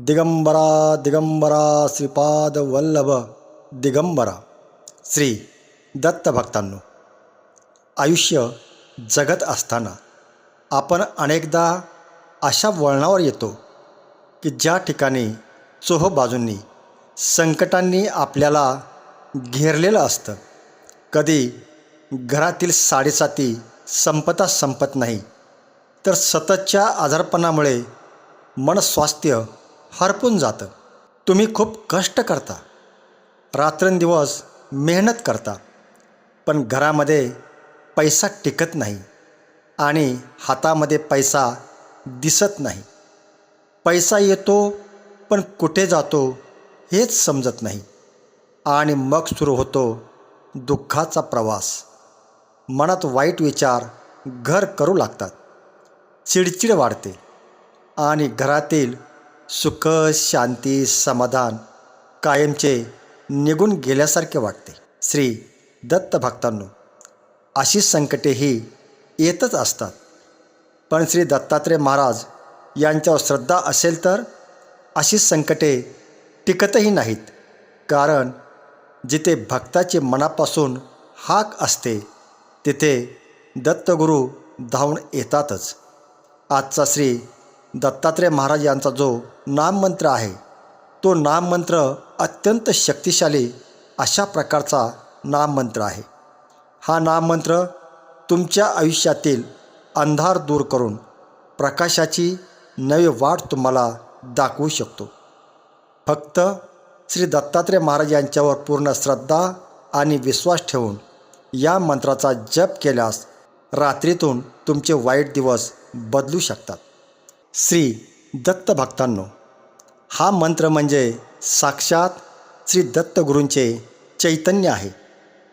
दिगंबरा दिगंबरा श्रीपाद वल्लभ दिगंबरा. श्री दत्त भक्तांनो, आयुष्य जगत असताना आपण अनेकदा अशा वळणावर येतो की ज्या ठिकाणी चोह बाजूंनी संकटांनी आपल्याला घेरलेलं असतं. कधी घरातील साडेसाती संपत नाही, तर सततच्या आजारपणामुळे मनस्वास्थ्य हरपून जातं. तुम्ही खूप कष्ट करता, रात्रंदिवस मेहनत करता, पण घरामध्ये पैसा टिकत नाही आणि हातामध्ये पैसा दिसत नाही. पैसा येतो पण कुठे जातो हेच समजत नाही आणि मग सुरू होतो दुःखाचा प्रवास. मनात वाईट विचार घर करू लागतात, चिडचिड वाढते आणि घरातील सुख, शांती, समाधान कायमचे निघून गेल्यासारखे वाटते. श्री दत्त भक्तांनो, अशी संकटेही येतच असतात, पण श्री दत्तात्रय महाराज यांच्यावर श्रद्धा असेल तर अशी संकटे टिकतही नाहीत. कारण जिथे भक्ताची मनापासून हाक असते तिथे दत्तगुरू धावून येतातच. आजचा श्री दत्तात्रय महाराज यांचा जो नाममंत्र आहे, तो नाममंत्र अत्यंत शक्तिशाली अशा प्रकारचा नाममंत्र आहे. हा नाममंत्र तुमच्या आयुष्यातील अंधार दूर करून प्रकाशाची नवी वाट तुम्हाला दाखवू शकतो. फक्त श्री दत्तात्रय महाराज यांच्यावर पूर्ण श्रद्धा आणि विश्वास ठेवून या मंत्राचा जप केल्यास रात्रीतून तुमचे वाईट दिवस बदलू शकतात. श्री दत्त भक्तांनो, हा मंत्र म्हणजे साक्षात श्री दत्तगुरूंचे चैतन्य आहे.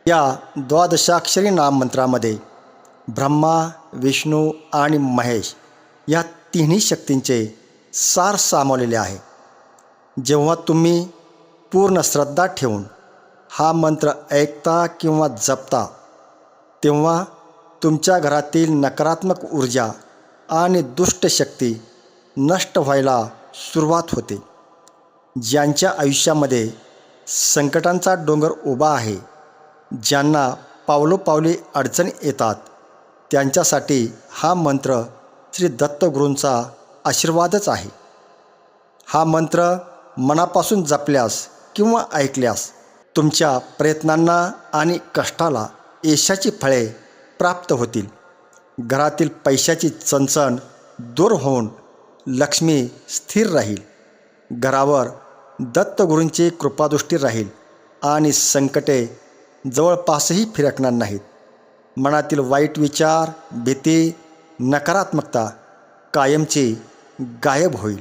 या द्वादशाक्षरी नाममंत्रामध्ये ब्रह्मा, विष्णू आणि महेश या तिन्ही शक्तींचे सार सामावलेले आहे. जेव्हा तुम्ही पूर्ण श्रद्धा ठेवून हा मंत्र ऐकता किंवा जपता, तेव्हा तुमच्या घरातील नकारात्मक ऊर्जा आणि दुष्ट शक्ती नष्ट व्हायला सुरुवात होते. ज्यांच्या आयुष्यामध्ये संकटांचा डोंगर उभा आहे, ज्यांना पावलोपावली अडचणी येतात, त्यांच्यासाठी हा मंत्र श्री दत्तगुरूंचा आशीर्वादच आहे. हा मंत्र मनापासून जपल्यास किंवा ऐकल्यास तुमच्या प्रयत्नांना आणि कष्टाला यशाची फळे प्राप्त होतील. घरातील पैशाची चणचण दूर होऊन लक्ष्मी स्थिर राहील. घरावर दत्तगुरूंची कृपादृष्टी राहील आणि संकटे जवळपासही फिरकणार नाहीत. मनातील वाईट विचार, भीती, नकारात्मकता कायमची गायब होईल.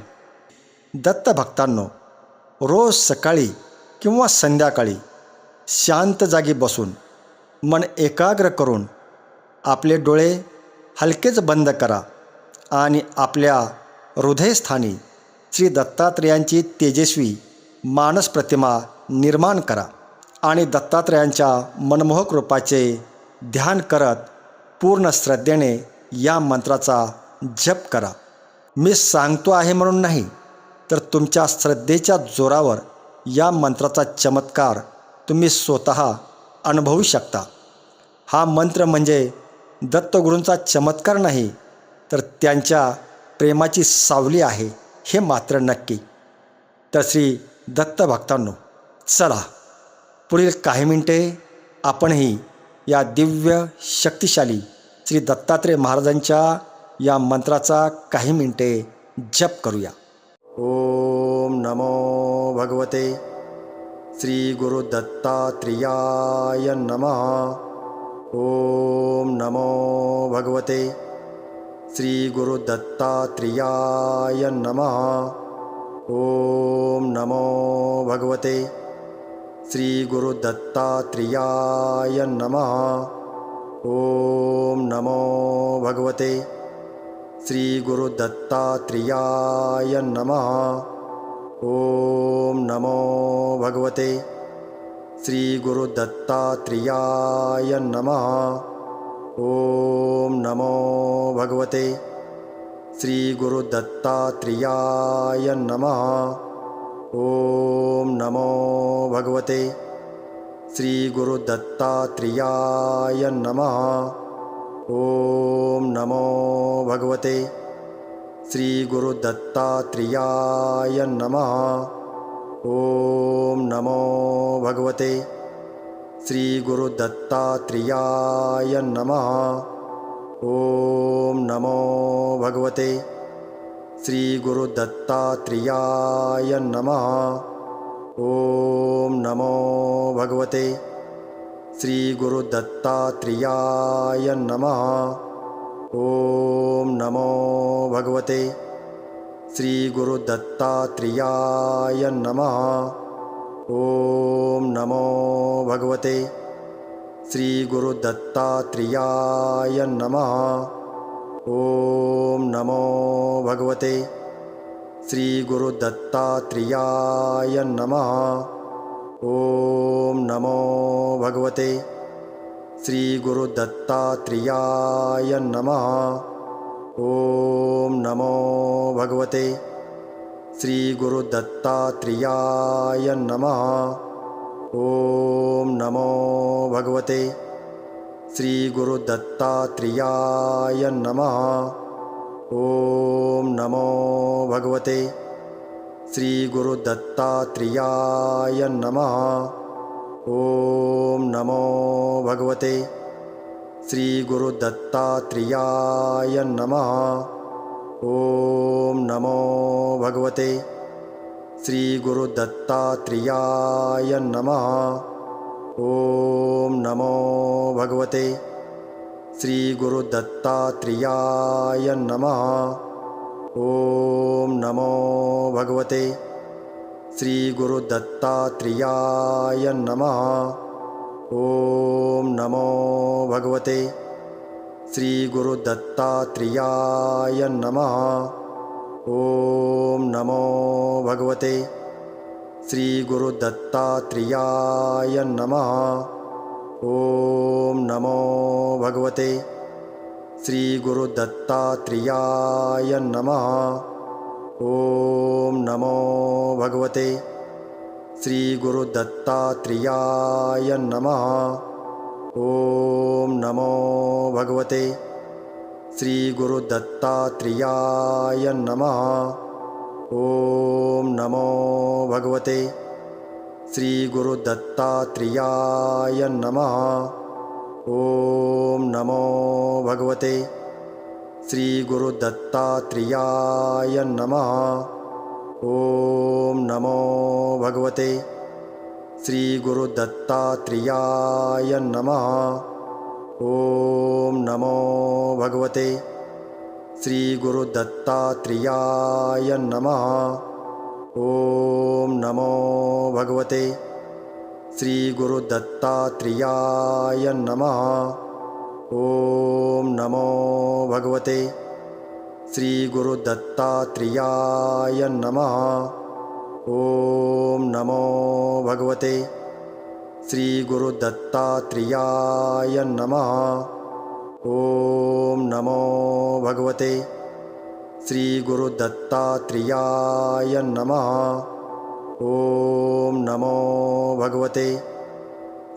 दत्त भक्तांनो, रोज सकाळी किंवा संध्याकाळी शांत जागी बसून मन एकाग्र करून आपले डोळे हलकेच बंद करा आणि आपल्या हृदयस्थानी श्री दत्तात्रयांची तेजस्वी मानस प्रतिमा निर्माण करा आणि दत्तात्रयांच्या मनमोहक रूपाचे ध्यान करत पूर्ण श्रद्धेने या मंत्राचा जप करा. मी सांगतो आहे म्हणून नाही, तर तुमच्या श्रद्धेच्या जोरावर या मंत्राचा चमत्कार तुम्ही स्वतः अनुभवू शकता. हा मंत्र म्हणजे दत्तगुरूंचा चमत्कार नाही, तर त्यांच्या प्रेमाची सावली आहे, हे मात्र नक्की. तर श्री दत्त भक्तांनो, चला पुढील काही मिनिटे आपणही या दिव्य शक्तिशाली श्री दत्तात्रय महाराजांच्या या मंत्राचा काही मिनिटे जप करूया. ओम नमो भगवते श्री गुरु दत्तात्रेयाय नमः. ओम नमो भगवते श्री गुरु दत्तात्रेयाय नमः. ओम नमो भगवते श्री गुरु दत्तात्रेयाय नमः. ओम नमो भगवते श्री गुरु दत्तात्रेयाय नमः. ओम नमो भगवते श्री गुरु दत्तात्रेयाय नमः. ओम नमो भगवते श्री गुरु दत्तात्रेयाय नमः। ओम नमो भगवते श्री गुरु दत्तात्रेयाय नमः। ओम नमो भगवते श्री गुरु दत्तात्रेयाय नमः। ओम नमो भगवते श्री गुरु दत्तात्रेयाय नमः। ओम नमो भगवते श्री गुरु दत्तात्रेयाय नमः। ओम नमो भगवते श्री गुरु दत्तात्रेयाय नमः। ओम नमो भगवते श्री गुरु दत्तात्रेयाय नमः। ओम नमो भगवते श्री गुरु दत्तात्रेयाय नमः। ओम नमो भगवते श्री गुरु दत्तात्रेयाय नमः। ओम नमो भगवते श्री गुरु दत्तात्रेयाय नमः। ओम नमो भगवते श्री गुरु दत्तात्रेयाय नमः। ओम नमो भगवते श्री गुरु दत्तात्रेयाय नमः। ओम नमो भगवते श्री गुरु दत्तात्रेयाय नमः। ओम नमो भगवते श्री गुरु दत्तात्रेयाय नमः। ओम नमो भगवते श्री गुरु दत्तात्रेयाय नमः। ओम नमो भगवते श्री गुरु दत्तात्रेयाय नमः। ओम नमो भगवते श्री गुरु दत्तात्रेयाय नमः। ओम नमो भगवते श्री गुरु दत्तात्रेयाय नमः। ओम नमो भगवते श्री गुरु दत्तात्रेयाय नमः। ओम नमो भगवते श्री गुरु दत्तात्रेयाय नमः। ओम नमो भगवते श्री गुरु दत्तात्रेयाय नमः। ओम नमो भगवते श्री गुरु दत्तात्रेयाय नमः। ओम नमो भगवते श्री गुरु दत्तात्रेयाय नमः। ओम नमो भगवते श्री गुरु दत्तात्रेयाय नमः। ओम नमो भगवते श्री गुरु दत्तात्रेयाय नमः। ओम नमो भगवते श्री गुरु दत्तात्रेयाय नमः। ओम नमो भगवते श्री गुरु दत्तात्रेयाय नमः। ओम नमो भगवते श्री गुरु दत्तात्रेयाय नमः। ओम नमो भगवते श्री गुरु दत्तात्रेयाय नमः। ओम नमो भगवते श्री गुरु दत्तात्रेयाय नमः। ओम नमो भगवते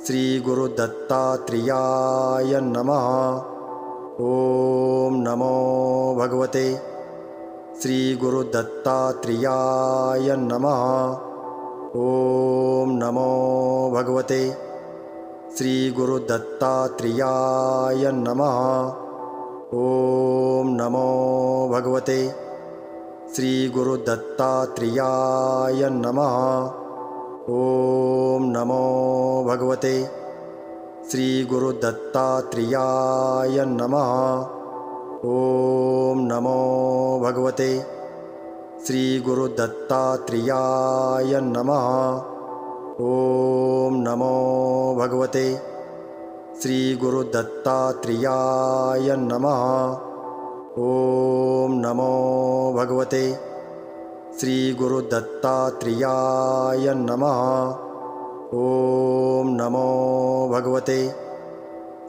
श्री गुरु दत्तात्रेयाय नमः। ओम नमो भगवते श्री गुरु दत्तात्रेयाय नमः। ओम नमो भगवते श्री गुरु दत्तात्रेयाय नमः। ओम नमो भगवते श्री गुरु दत्तात्रेयाय नमः। ओम नमो भगवते श्री गुरु दत्तात्रेयाय नमः। ओम नमो भगवते श्री गुरु दत्तात्रेयाय नमः। ओम नमो भगवते श्री गुरु दत्तात्रेयाय नमः। ओम नमो भगवते श्री गुरु दत्तात्रेयाय नमः। ओम नमो भगवते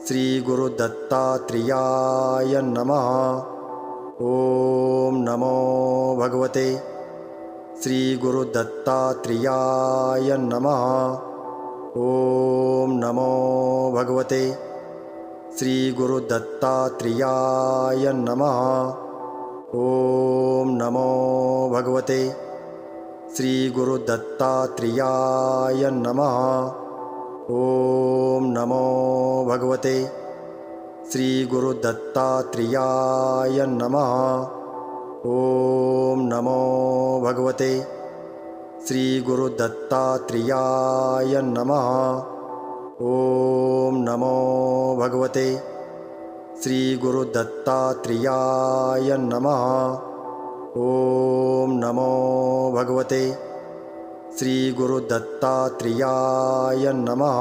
श्री गुरु दत्तात्रेयाय नमः। ॐ नमो भगवते श्रीगुरुदत्तात्रेयाय नमः। ॐ नमो भगवते श्रीगुरुदत्तात्रेयाय नमः। ॐ नमो भगवते श्रीगुरुदत्तात्रेयाय नमः। ॐ नमो भगवते श्रीगुरुदत्तात्रेयाय नमः। ॐ नमो भगवते श्रीगुरुदत्तात्रेयाय नमः। ॐ नमो भगवते श्रीगुरुदत्तात्रेयाय नमः। ॐ नमो भगवते श्रीगुरुदत्तात्रेयाय नमः।